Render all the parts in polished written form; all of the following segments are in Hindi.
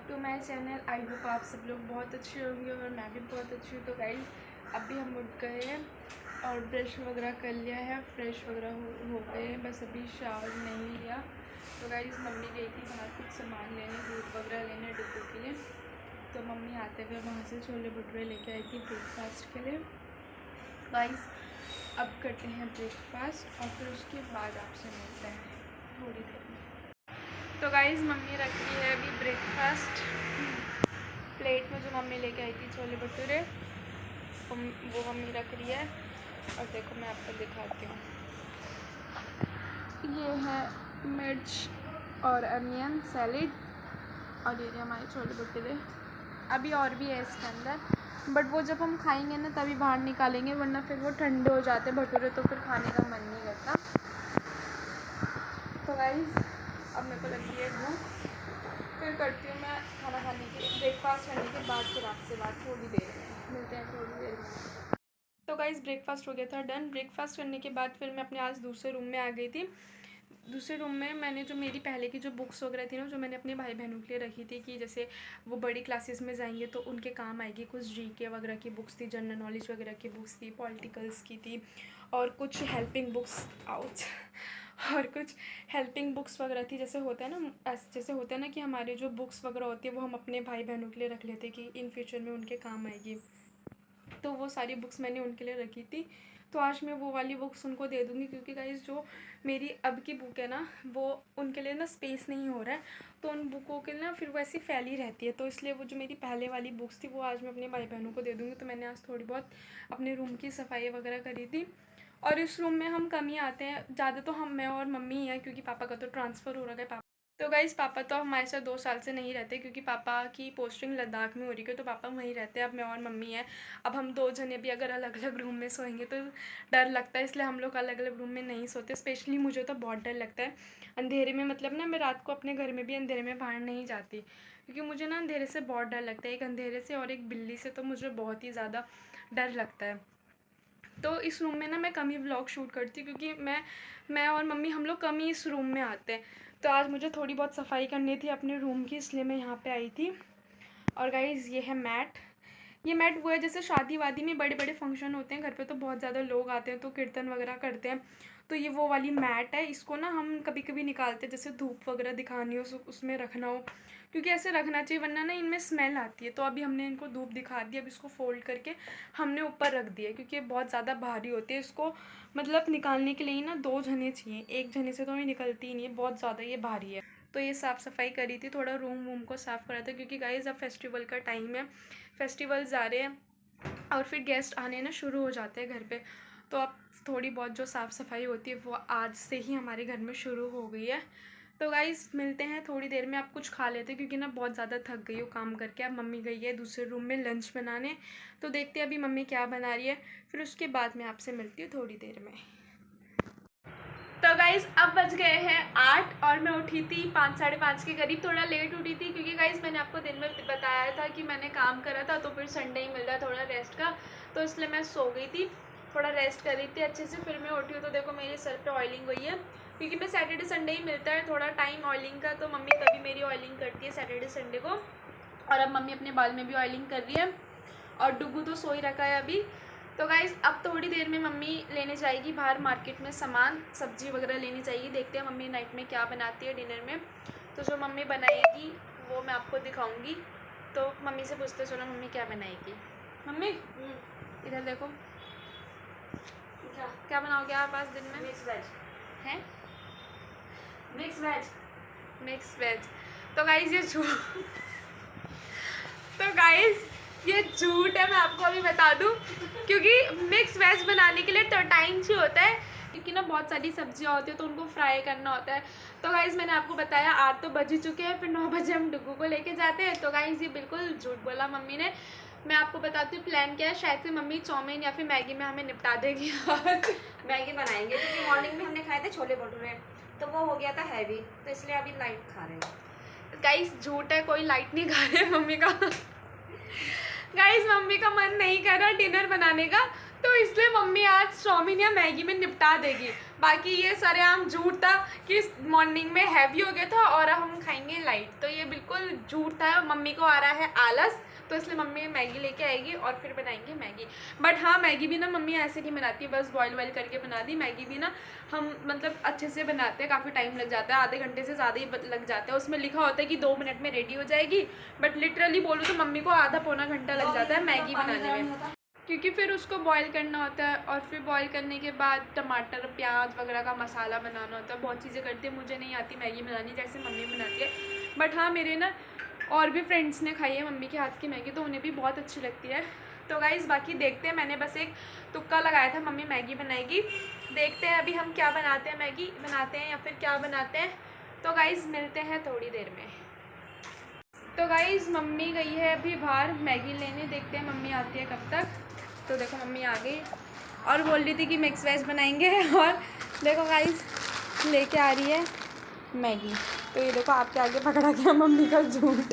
Back to my channel. I hope आप सब लोग बहुत अच्छे होंगे और मैं भी बहुत अच्छी हूँ। तो गाइस अभी हम उठ गए हैं और ब्रश वगैरह कर लिया है, फ्रेश वगैरह हो गए हैं, बस अभी शावर नहीं लिया। तो गाइस मम्मी गई थी बाहर कुछ सामान लेने, दूध वगैरह लेने डिब्बों के लिए। तो मम्मी आते हुए वहाँ से छोले भटूरे लेके आई थी ब्रेकफास्ट के लिए। गाइस अब करते हैं ब्रेकफास्ट और फिर उसके बाद आपसे मिलते हैं थोड़ी देर में। तो गाइस मम्मी रख रही है अभी ब्रेकफास्ट प्लेट में, जो मम्मी लेके आई थी छोले भटूरे वो मम्मी रख रही है। और देखो मैं आपको दिखाती हूँ, ये है मिर्च और अनियन सैलेड और ये हमारे छोले भटूरे। अभी और भी है इसके अंदर, बट वो जब हम खाएंगे ना तभी बाहर निकालेंगे, वरना फिर वो ठंडे हो जाते भटूरे तो फिर खाने का मन नहीं करता। तो गाइस अब मेरे को लगी है भूख, फिर करती हूँ मैं खाना खाने के ब्रेकफास्ट करने के बाद फिर आपसे बात थोड़ी देर में मिलते हैं थोड़ी देर में। तो गाइस ब्रेकफास्ट हो गया था डन। ब्रेकफास्ट करने के बाद फिर मैं अपने आज दूसरे रूम में आ गई थी। दूसरे रूम में मैंने जो मेरी पहले की जो बुक्स वगैरह थी ना, जो मैंने अपने भाई बहनों के लिए रखी थी कि जैसे वो बड़ी क्लासेस में जाएंगे तो उनके काम आएगी, कुछ जीके वगैरह की बुक्स थी, जनरल नॉलेज वगैरह की बुक्स थी, पॉलिटिकल्स की थी और कुछ हेल्पिंग बुक्स और कुछ हेल्पिंग बुक्स वगैरह थी। जैसे होता है ना, जैसे होता है ना कि हमारी जो बुक्स वगैरह होती है वो हम अपने भाई बहनों के लिए रख लेते कि इन फ्यूचर में उनके काम आएगी। तो वो सारी बुक्स मैंने उनके लिए रखी थी। तो आज मैं वो वाली बुक्स उनको दे दूँगी, क्योंकि गाइस जो मेरी अब की बुक है ना वो उनके लिए ना स्पेस नहीं हो रहा है, तो उन बुकों के लिए ना फिर वो ऐसी फैली रहती है। तो इसलिए वो जो मेरी पहले वाली बुक्स थी वो आज मैं अपने भाई बहनों को दे दूँगी। तो मैंने आज थोड़ी बहुत अपने रूम की सफाई वगैरह करी थी। और इस रूम में हम कम ही आते हैं, ज़्यादा तो हम मैं और मम्मी ही हैं, क्योंकि पापा का तो ट्रांसफ़र हो रहा है। पापा तो गाइज़ पापा तो हमारे साथ 2 साल से नहीं रहते, क्योंकि पापा की पोस्टिंग लद्दाख में हो रही है, तो पापा वहीं रहते हैं। अब मैं और मम्मी हैं। अब हम 2 जने भी अगर अलग अलग रूम में सोएंगे तो डर लगता है, इसलिए हम लोग अलग अलग रूम में नहीं सोते। स्पेशली मुझे तो बहुत डर लगता है अंधेरे में। मतलब ना मैं रात को अपने घर में भी अंधेरे में बाहर नहीं जाती, क्योंकि मुझे ना अंधेरे से बहुत डर लगता है। एक अंधेरे से और एक बिल्ली से तो मुझे बहुत ही ज़्यादा डर लगता है। तो इस रूम में ना मैं कम ही व्लॉग शूट करती हूँ, क्योंकि मैं और मम्मी हम लोग कम ही इस रूम में आते हैं। तो आज मुझे थोड़ी बहुत सफाई करनी थी अपने रूम की, इसलिए मैं यहाँ पे आई थी। और गाइज़ ये है मैट। ये मैट वो है, जैसे शादी वादी में बड़े बड़े फंक्शन होते हैं घर पे तो बहुत ज़्यादा लोग आते हैं तो कीर्तन वगैरह करते हैं, तो ये वो वाली मैट है। इसको ना हम कभी कभी निकालते हैं, जैसे धूप वगैरह दिखानी हो उसमें रखना हो, क्योंकि ऐसे रखना चाहिए वरना ना इनमें स्मेल आती है। तो अभी हमने इनको धूप दिखा दी, अब इसको फोल्ड करके हमने ऊपर रख दिया, क्योंकि ये बहुत ज़्यादा भारी होती है। इसको मतलब निकालने के लिए ही ना 2 जने चाहिए, एक जने से तो ये निकलती ही नहीं है, बहुत ज़्यादा ये भारी है। तो ये साफ़ सफाई करी थी, थोड़ा रूम वूम को साफ़ करा था, क्योंकि गाइस अब फेस्टिवल का टाइम है, फेस्टिवल्स आ रहे हैं और फिर गेस्ट आने ना शुरू हो जाते हैं घर पे। तो अब थोड़ी बहुत जो साफ़ सफाई होती है वो आज से ही हमारे घर में शुरू हो गई है। तो गाइस मिलते हैं थोड़ी देर में। आप कुछ खा लेते हैं, क्योंकि ना बहुत ज़्यादा थक गई हूँ काम करके। अब मम्मी गई है दूसरे रूम में लंच बनाने, तो देखते हैं अभी मम्मी क्या बना रही है, फिर उसके बाद मैं आपसे मिलती हूँ थोड़ी देर में। तो गाइज़ अब बज गए हैं 8 और मैं उठी थी 5 साढ़े 5 के करीब। थोड़ा लेट उठी थी, क्योंकि गाइज़ मैंने आपको दिन में बताया था कि मैंने काम करा था, तो फिर संडे ही मिल रहा थोड़ा रेस्ट का, तो इसलिए मैं सो गई थी, थोड़ा रेस्ट कर रही थी अच्छे से। फिर मैं उठी हूँ तो देखो मेरे सर पे ऑयलिंग हुई है, क्योंकि मैं सैटरडे संडे ही मिलता है थोड़ा टाइम ऑयलिंग का, तो मम्मी तभी मेरी ऑयलिंग करती है सैटरडे संडे को। और अब मम्मी अपने बाल में भी ऑयलिंग कर रही है और डुगू तो सो ही रखा है अभी। तो गाइज़ अब थोड़ी देर में मम्मी लेने जाएगी बाहर मार्केट में सामान, सब्जी वगैरह लेनी जाएगी। देखते हैं मम्मी नाइट में क्या बनाती है डिनर में। तो जो मम्मी बनाएगी वो मैं आपको दिखाऊंगी। तो मम्मी से पूछते चलो मम्मी क्या बनाएगी। मम्मी इधर देखो, क्या बनाओगे आप आज दिन में? मिक्स वेज हैं? Mix veg. तो गाइज़ ये झूठ है, मैं आपको अभी बता दूं, क्योंकि मिक्स वेज बनाने के लिए तो टाइम चाहिए होता है, क्योंकि ना बहुत सारी सब्जियां होती है तो उनको फ्राई करना होता है। तो गाइज़ मैंने आपको बताया 8 तो बज ही चुके हैं, फिर 9 बजे हम डुगू को लेके जाते हैं। तो गाइज़ ये बिल्कुल झूठ बोला मम्मी ने। मैं आपको बताती हूँ प्लान क्या है, शायद से मम्मी चाउमीन या फिर मैगी में हमें निपटा देगी। मैगी बनाएंगे, क्योंकि मॉर्निंग में हमने खाए थे छोले भटूरे, तो वो हो गया था हैवी, तो इसलिए अभी लाइट खा रहे हैं। गाइज़ झूठ है, कोई लाइट नहीं खा रहे मम्मी का। गाइस मम्मी का मन नहीं कर रहा डिनर बनाने का, तो इसलिए मम्मी आज चाउमीन या मैगी में निपटा देगी। बाकी ये सरेआम झूठ था कि मॉर्निंग में हैवी हो गया था और अब हम खाएंगे लाइट, तो ये बिल्कुल झूठ था। मम्मी को आ रहा है आलस, तो इसलिए मम्मी मैगी लेके आएगी और फिर बनाएंगे मैगी। बट हाँ, मैगी भी ना मम्मी ऐसे नहीं बनाती, बस बॉयल वॉयल करके बना दी। मैगी भी ना हम मतलब अच्छे से बनाते हैं, काफ़ी टाइम लग जाता है, आधे घंटे से ज़्यादा ही लग जाता है। उसमें लिखा होता है कि 2 मिनट में रेडी हो जाएगी, बट लिटरली बोलूँ तो मम्मी को आधा पौना घंटा लग जाता है मैगी बनाने में, क्योंकि फिर उसको बॉईल करना होता है और फिर बॉईल करने के बाद टमाटर प्याज वगैरह का मसाला बनाना होता है। बहुत चीज़ें करती है, मुझे नहीं आती मैगी बनानी जैसे मम्मी बनाती है। बट हाँ, मेरे ना और भी फ्रेंड्स ने खाई है मम्मी के हाथ की मैगी, तो उन्हें भी बहुत अच्छी लगती है। तो गाइज़ बाकी देखते हैं, मैंने बस एक तुक्का लगाया था मम्मी मैगी बनाएगी। देखते हैं अभी हम क्या बनाते हैं, मैगी बनाते हैं या फिर क्या बनाते हैं। तो गाइज़ मिलते हैं थोड़ी देर में। तो गाइज़ मम्मी गई है अभी बाहर मैगी लेने, देखते हैं मम्मी आती है कब तक। तो देखो मम्मी आ गई और बोल रही थी कि मिक्स वेज बनाएंगे, और देखो गाइज़ लेके आ रही है मैगी। तो ये देखो आपके आगे पकड़ा गया मम्मी का झूठ।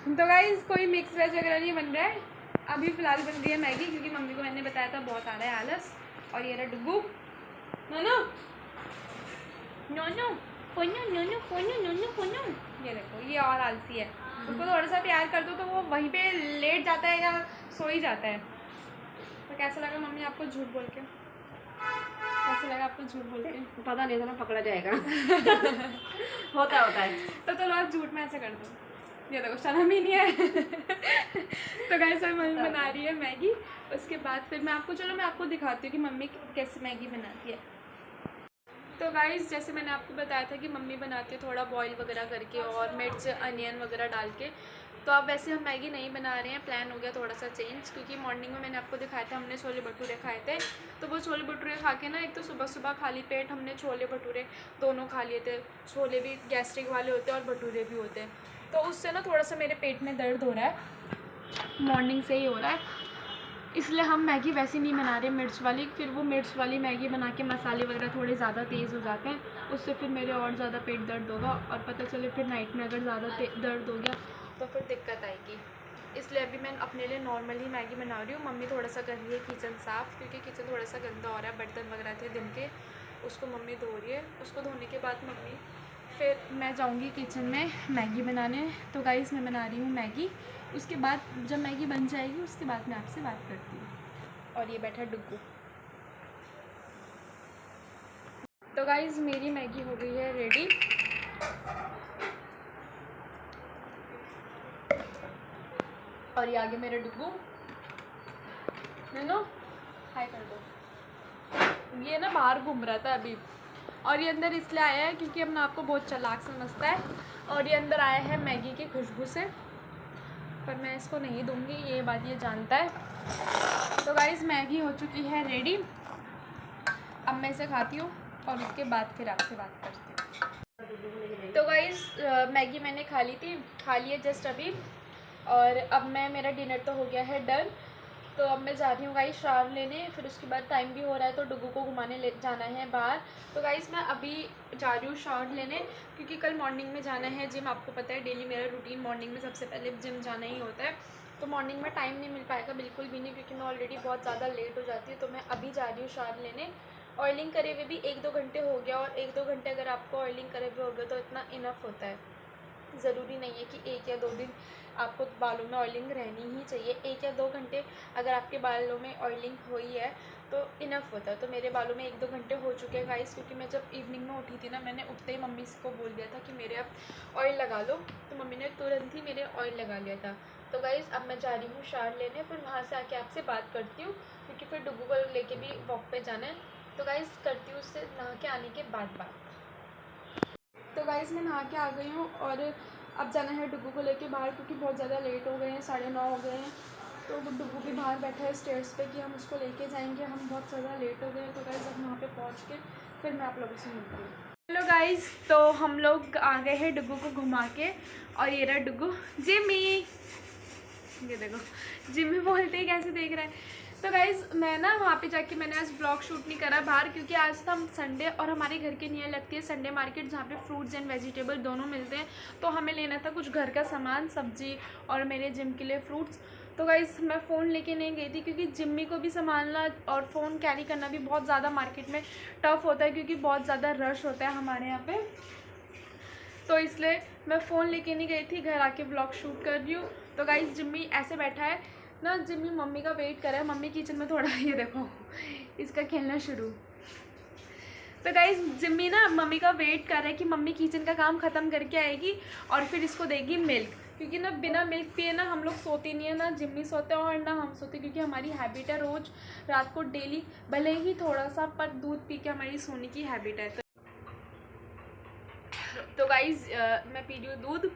तो गाइज़ कोई मिक्स वेज वगैरह नहीं बन रहा है, अभी फ़िलहाल बन रही है मैगी, क्योंकि मम्मी को मैंने बताया था बहुत आ रहा है आलस। और ये रहा डुग्गू, नोनो नोनो पोनो नोनो पोनो नोनो पोनो। ये देखो ये और आलसी है, उसको थोड़ा सा प्यार कर दो तो वो वहीं पे लेट जाता है या सो ही जाता है। तो कैसा लगा मम्मी आपको झूठ बोल के? कैसा लगा आपको झूठ बोल के? पता नहीं था ना पकड़ा जाएगा। होता है। तो चलो आप झूठ में ऐसे कर दो, ये देखो शर्म ही नहीं है। तो गाइस मम्मी बना रही है मैगी, उसके बाद फिर मैं आपको दिखाती हूँ कि मम्मी कैसे मैगी बनाती है। तो गाइस जैसे मैंने आपको बताया था कि मम्मी बनाती है थोड़ा बॉईल वगैरह करके और मिर्च अनियन वगैरह डाल के। तो अब वैसे हम मैगी नहीं बना रहे हैं, प्लान हो गया थोड़ा सा चेंज, क्योंकि मॉर्निंग में मैंने आपको दिखाया था हमने छोले भटूरे खाए थे। तो वो छोले भटूरे खा के ना, एक तो सुबह सुबह खाली पेट हमने छोले भटूरे दोनों खा लिए थे। छोले भी गैस्ट्रिक वाले होते हैं और भटूरे भी होते हैं, तो उससे ना थोड़ा सा मेरे पेट में दर्द हो रहा है, मॉर्निंग से ही हो रहा है। इसलिए हम मैगी वैसे नहीं बना रहे मिर्च वाली, फिर वो मिर्च वाली मैगी बना के मसाले वगैरह थोड़े ज़्यादा तेज़ हो जाते हैं, उससे फिर मेरे और ज़्यादा पेट दर्द होगा, और पता चले फिर नाइट में अगर ज़्यादा दर्द हो गया तो फिर दिक्कत आएगी। इसलिए अभी मैं अपने लिए नॉर्मल ही मैगी बना रही हूँ। मम्मी थोड़ा सा कर रही है किचन साफ़, क्योंकि किचन थोड़ा सा गंदा हो रहा है, बर्तन वगैरह थे दिन के, उसको मम्मी धो रही है। उसको धोने के बाद मम्मी फिर मैं जाऊँगी किचन में मैगी बनाने। तो गाइस मैं बना रही हूँ मैगी, उसके बाद जब मैगी बन जाएगी उसके बाद मैं आपसे बात करती हूँ। और ये बैठा डुग्गू। तो गाइस मेरी मैगी हो गई है रेडी। और ये आगे मेरा डुग्गू, नैनो हाय कर दो। ये ना बाहर घूम रहा था अभी, और ये अंदर इसलिए आया है क्योंकि अपना आपको बहुत चालाक समझता है, और ये अंदर आया है मैगी की खुशबू से, पर मैं इसको नहीं दूंगी, ये बात ये जानता है। तो गाइस मैगी हो चुकी है रेडी, अब मैं इसे खाती हूँ और उसके बाद फिर आपसे बात करती हूँ। तो गाइस मैगी मैंने खा ली है जस्ट अभी, और अब मेरा डिनर तो हो गया है डन। तो अब मैं जा रही हूँ गाइस शावर लेने, फिर उसके बाद टाइम भी हो रहा है तो डुग्गू को घुमाने ले जाना है बाहर। तो गाइस मैं अभी जा रही हूँ शावर लेने, क्योंकि कल मॉर्निंग में जाना है जिम। आपको पता है डेली मेरा रूटीन मॉर्निंग में सबसे पहले जिम जाना ही होता है, तो मॉर्निंग में टाइम नहीं मिल पाएगा बिल्कुल भी नहीं, क्योंकि मैं ऑलरेडी बहुत ज़्यादा लेट हो जाती हूँ। तो मैं अभी जा रही हूँ शावर लेने। ऑयलिंग करे हुए भी 1-2 घंटे हो गया, और 1-2 घंटे अगर आपको ऑयलिंग करे हुए हो गया तो इतना इनफ होता है। ज़रूरी नहीं है कि 1 या 2 दिन आपको बालों में ऑयलिंग रहनी ही चाहिए। 1 या 2 घंटे अगर आपके बालों में ऑयलिंग हुई है तो इनफ होता है। तो मेरे बालों में 1-2 घंटे हो चुके हैं गाइस, क्योंकि मैं जब इवनिंग में उठी थी ना, मैंने उठते ही मम्मी को बोल दिया था कि मेरे अब ऑयल लगा लो, तो मम्मी ने तुरंत ही मेरे ऑयल लगा लिया था। तो गाइस अब मैं जा रही हूँ शावर लेने, फिर वहाँ से आके आपसे बात करती हूँ, क्योंकि फिर डुग्गू को लेके भी वॉक पे जाना है। तो गाइस करती हूँ उससे नहा के आने के बाद बात। तो गाइस मैं नहा के आ गई हूँ, और अब जाना है डुग्गू को लेके बाहर, क्योंकि बहुत ज़्यादा लेट हो गए हैं, 9:30 हो गए हैं। तो डुग्गू भी बाहर बैठा है स्टेयर्स पे कि हम उसको लेके जाएंगे, हम बहुत ज़्यादा लेट हो गए हैं। तो गाइस अब वहाँ पे पहुँच के फिर मैं आप लोगों से मिलती हूँ। हेलो गाइस, तो हम लोग आ गए हैं डुग्गू को घुमा के, और ये रहा डुग्गू जिमी। ये देखो जिमी बोलते ही कैसे देख रहा है। तो गाइज़ मैं ना वहाँ पे जाके मैंने आज ब्लॉग शूट नहीं करा बाहर, क्योंकि आज था संडे, और हमारे घर के नियर लगती है संडे मार्केट, जहाँ पे फ्रूट्स एंड वेजिटेबल दोनों मिलते हैं। तो हमें लेना था कुछ घर का सामान, सब्जी और मेरे जिम के लिए फ्रूट्स। तो गाइस मैं फ़ोन लेके नहीं गई थी क्योंकि जिम्मी को भी संभालना और फ़ोन कैरी करना भी बहुत ज़्यादा मार्केट में टफ़ होता है क्योंकि बहुत ज़्यादा रश होता है हमारे यहाँ पे। तो इसलिए मैं फ़ोन लेके नहीं गई थी, घर आके ब्लॉग शूट कर रही हूँ। तो गाइस जिम्मी ऐसे बैठा है ना, जिम्मी मम्मी का वेट कर रहा है। मम्मी किचन में थोड़ा ये देखो इसका खेलना शुरू। तो गाइस जिम्मी ना मम्मी का वेट कर रहा है कि मम्मी किचन का काम ख़त्म करके आएगी और फिर इसको देगी मिल्क, क्योंकि ना बिना मिल्क पिए ना हम लोग सोते नहीं है, ना जिम्मी सोते हैं और ना हम सोते, क्योंकि हमारी हैबिट है रोज़ रात को डेली भले ही थोड़ा सा पर दूध पी के हमारी सोने की हैबिट है। तो गाइस मैं पी रही हूँ दूध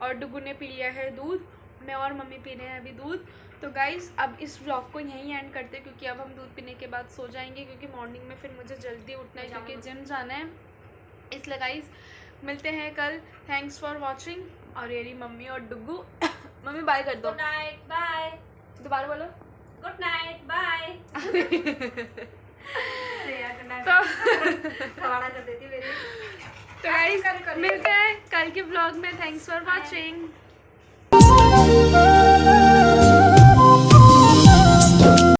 और डुगू ने पी लिया है दूध, मैं और मम्मी पी रहे हैं अभी दूध। तो गाइस अब इस व्लॉग को यहीं एंड करते हैं क्योंकि अब हम दूध पीने के बाद सो जाएंगे, क्योंकि मॉर्निंग में फिर मुझे जल्दी उठना है क्योंकि जिम जाना है। इसलिए गाइस मिलते हैं कल। Thanks for watching. और ये रही मम्मी और डुगू। मम्मी बाय कर दो। Good night bye. दोबारा बोलो गुड नाइट बाय। तो हवाड़ा कर देती मेरी। तो गाइस मिलते हैं कल के ब्लॉग में। Thanks for watching.